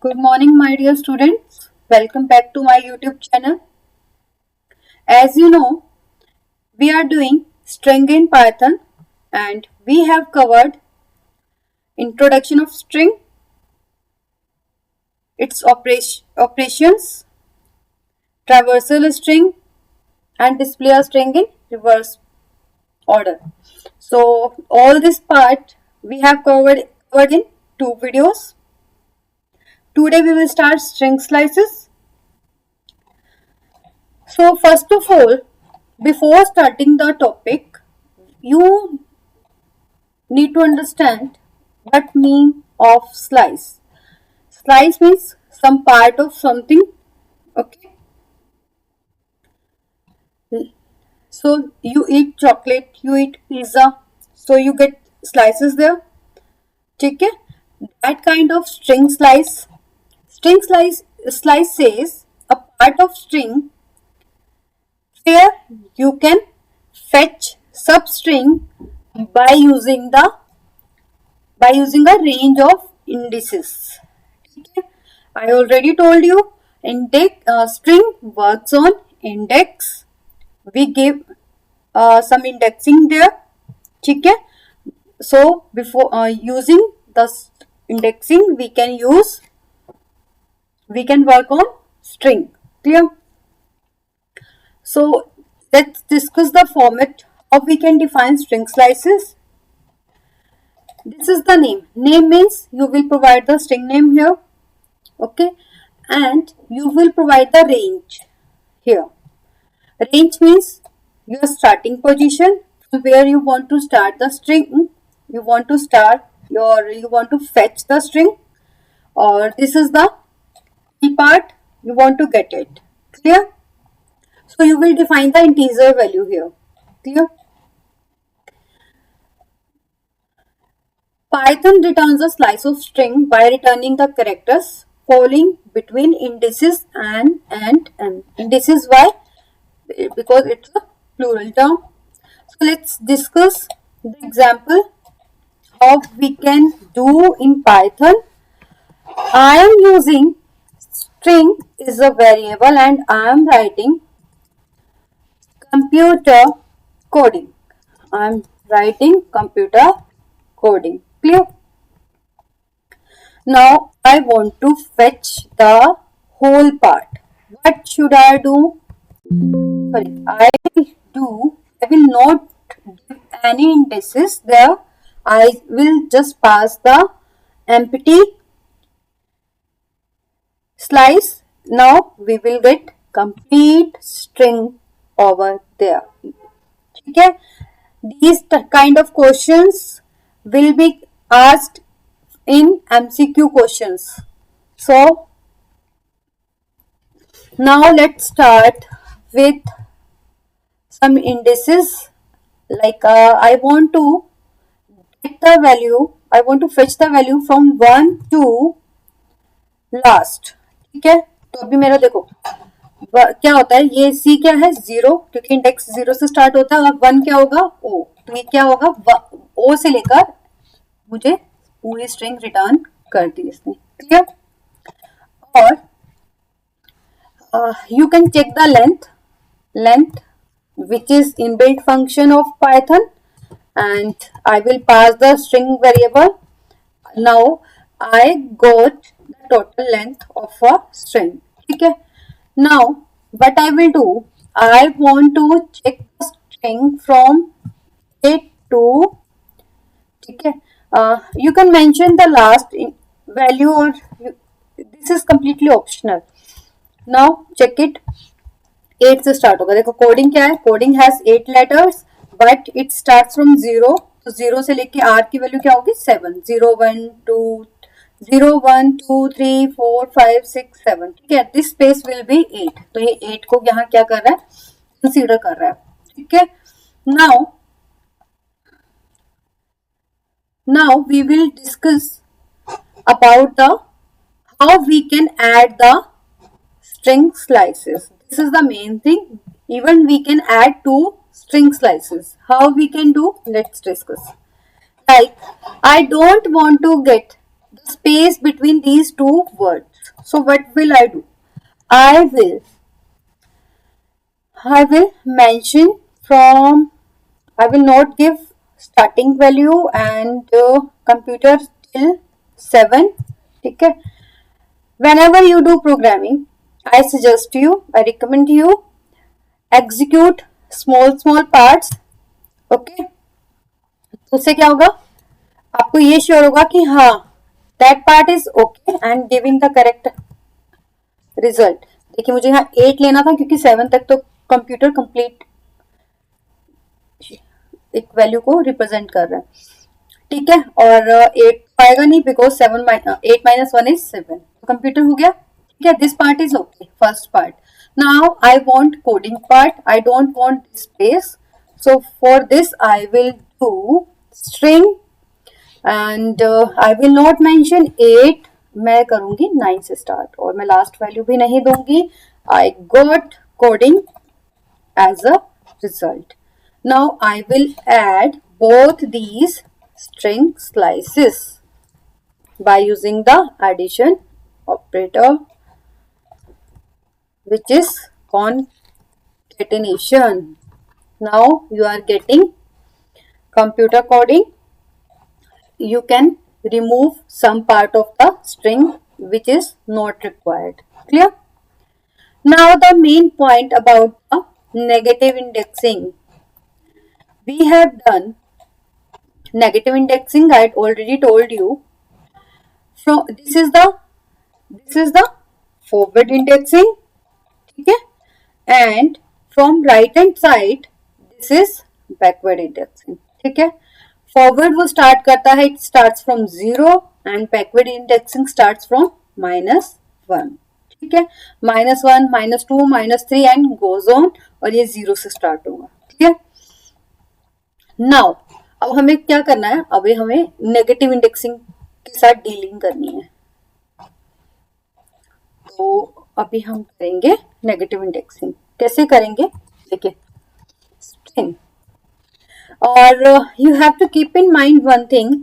Good morning, my dear students. Welcome back to my YouTube channel. As you know, we are doing string in Python and we have covered introduction of string, its operations, traversal string and display a string in reverse order. So all this part we have covered in two videos. Today we will start string slices. So first of all, before starting the topic, you need to understand what mean of slice. Slice means some part of something. Okay. So you eat chocolate, you eat pizza, so you get slices there. ठीक है? That kind of string slice. Slice says a part of string where you can fetch substring by using a range of indices. Okay. I already told you string works on index. We give some indexing there. ठीक है. So before using the indexing, we can work on string. Clear? So let's discuss the format. How we can define string slices. This is the name. Name means you will provide the string name here. Okay. And you will provide the range here. Range means your starting position from where you want to start the string. You want to fetch the string, or this is the key part you want to get it. Clear? So you will define the integer value here. Clear? Python returns a slice of string by returning the characters falling between indices and n. Indices why? Because it's a plural term. So let's discuss the example how we can do in Python. I am using string is a variable and I am writing computer coding. I am writing computer coding. Clear? Now I want to fetch the whole part. What should I do? I will not give any indices there. I will just pass the empty slice. Now we will get complete string over there. Okay? These kind of questions will be asked in MCQ questions. So now let's start with some indices. Like I want to fetch the value from 1 to last. ठीक है. तो अभी मेरा देखो क्या होता है, ये C क्या है 0, क्योंकि इंडेक्स 0 से स्टार्ट होता है. अब 1 क्या होगा O, तो ये क्या होगा O से लेकर मुझे पूरी स्ट्रिंग रिटर्न कर दी इसने. क्लियर? और you can check the length which is inbuilt function of Python, and I will pass the string variable. Now I got the total length of a string. Okay. Now what I will do, I want to check the string from A to. Okay. You can mention the last value, or this is completely optional. Now check it. 8 से start होगा. देखो coding क्या है, coding has 8 letters but it starts from 0. तो 0 से लेके R की value क्या होगी 7. 0 1 2 0 1 2 3 4 5 6 7. ठीक है. This space will be 8. तो ये 8 को यहाँ क्या कर रहा है, कंसीडर कर रहा है. ठीक है. Now we will discuss about the how we can add the string slices. This is the main thing. Even we can add 2 string slices. How we can do? Let's discuss. Like, I don't want to get the space between these two words. So what will I do? I will mention from, I will not give starting value and computer till 7. ठीक है. Whenever you do programming, I suggest you, I recommend you execute small parts. Okay. तो उससे क्या होगा, आपको ये sure होगा कि हाँ that part is okay and giving the correct result. देखिए मुझे यहाँ 8 लेना था क्योंकि 7 तक तो कंप्यूटर कंप्लीट एक वैल्यू को रिप्रेजेंट कर रहा है. ठीक है. और 8 आएगा नहीं बिकॉज 8 - 1 is 7. कंप्यूटर हो गया. ठीक है. This part is okay, first part. Now I want coding part. I don't want space. So for this I will do string and I will not mention 8, मैं करूंगी 9 से स्टार्ट और मैं last value भी नहीं दूंगी. I got coding as a result. Now I will add both these string slices by using the addition operator, which is concatenation. Now you are getting computer coding. You can remove some part of the string which is not required. Clear? Now the main point about the negative indexing. We have done negative indexing. I had already told you. So this is the forward indexing. Okay? And from right hand side this is backward indexing. ठीक है. Forward वो start करता है, it starts from 0 and backward indexing starts from -1. ठीक है. -1, -2, -3 and goes on और ये 0 से स्टार्ट होगा. ठीक है. नाउ अब हमें क्या करना है, अभी हमें नेगेटिव इंडेक्सिंग के साथ डीलिंग करनी है. तो अभी हम करेंगे नेगेटिव इंडेक्सिंग. कैसे करेंगे देखिए. स्ट्रिंग और you have to keep in mind one thing,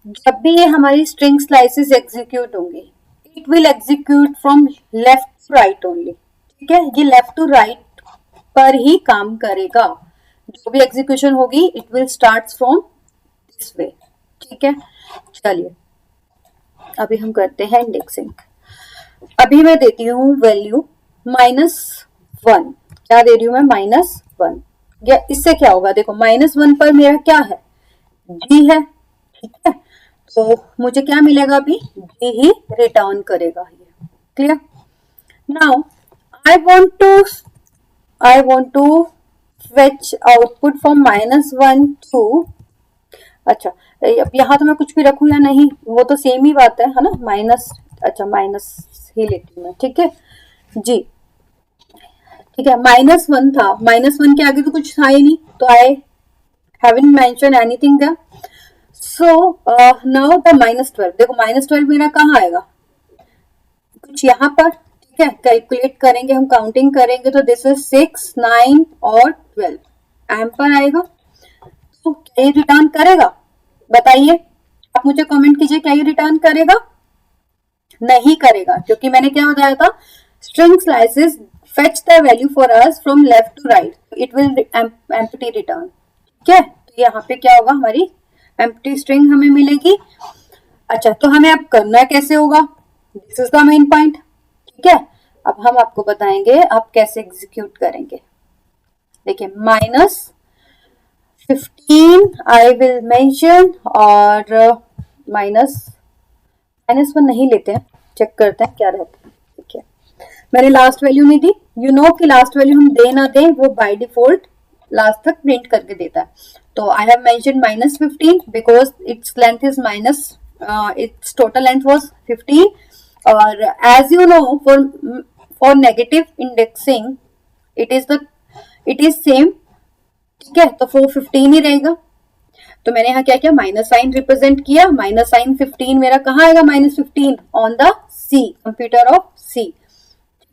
जब भी ये हमारी स्ट्रिंग स्लाइसेस एग्जीक्यूट होंगे it will execute from left to right only. ठीक है. ये लेफ्ट टू राइट पर ही काम करेगा. जो भी एग्जीक्यूशन होगी it will start from this way. ठीक है. चलिए अभी हम करते हैं इंडेक्सिंग. अभी मैं देती हूँ वैल्यू -1. क्या दे रही हूँ मैं? -1. या इससे क्या होगा, देखो -1 पर मेरा क्या है, g है. ठीक है. तो मुझे क्या मिलेगा अभी, g ही रिटर्न करेगा ये. Clear? Now I want to fetch output from -1 to, अच्छा अब यहाँ तो मैं कुछ भी रखूं या नहीं वो तो सेम ही बात है ना. माइनस ही लेती हूँ मैं. ठीक है जी. ठीक है. -1 था, -1 के आगे तो कुछ था ही नहीं तो I haven't mention anything there. So now the -12. देखो -12 मेरा कहाँ आएगा, कुछ यहाँ पर. ठीक है. कैलकुलेट करेंगे हम, काउंटिंग करेंगे तो दिस इज 6, 9 और 12 एम पर आएगा. तो क्या ये रिटर्न करेगा बताइए, आप मुझे कमेंट कीजिए. क्या ये रिटर्न करेगा? नहीं करेगा, क्योंकि मैंने क्या बताया था, string slices fetch the value for us from left to right. It will empty return. ठीक है. तो यहाँ पे क्या होगा, हमारी empty string हमें मिलेगी. अच्छा तो हमें अब करना कैसे होगा, this is the main point. ठीक है. अब हम आपको बताएंगे आप कैसे एग्जीक्यूट करेंगे. देखिए -15 आई विल मेंशन और -1 नहीं लेते हैं, चेक करते हैं क्या रहता है. ठीक है. मैंने लास्ट वैल्यू नहीं दी. यू नो कि लास्ट वैल्यू हम दे ना दें वो बाय डिफॉल्ट लास्ट तक प्रिंट करके देता है. तो I have mention -15 because it's length is its total length was 15. और as you know for negative indexing it is same. ठीक है. तो 15 ही रहेगा. तो मैंने यहाँ क्या किया, माइनस साइन रिप्रेजेंट किया. -15 मेरा कहाँ आएगा, -15 on the C, computer of C.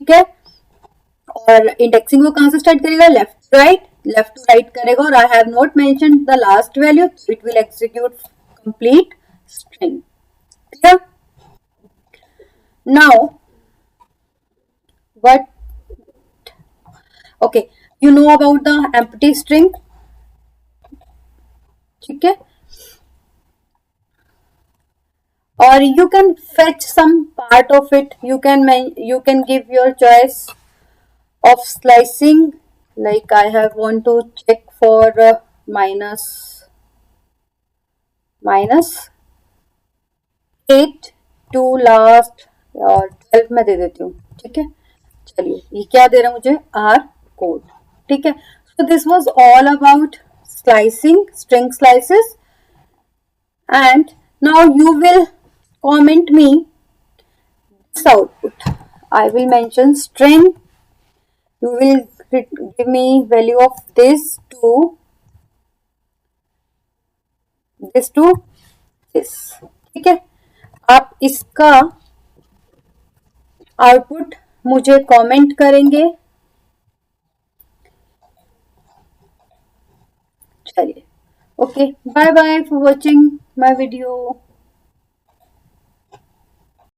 ठीक है. और इंडेक्सिंग वो कहां से स्टार्ट करेगा, लेफ्ट टू राइट करेगा. और I have not mention the last value, it will execute complete string. Clear? Now what? Okay, you know about the empty string. ठीक है, or you can fetch some part of it. You can give your choice of slicing, like I have want to check for minus 8 to last और 12 में दे देती हूँ. ठीक है, चलिए ये क्या दे रहा है मुझे, आर कोड. ठीक है, so this was all about slicing, string slices. And now you will comment me this output. I will mention string, you will give me value of this to this to this. ठीक है, आप इसका output मुझे comment करेंगे. चलिए, okay, bye bye for watching my video.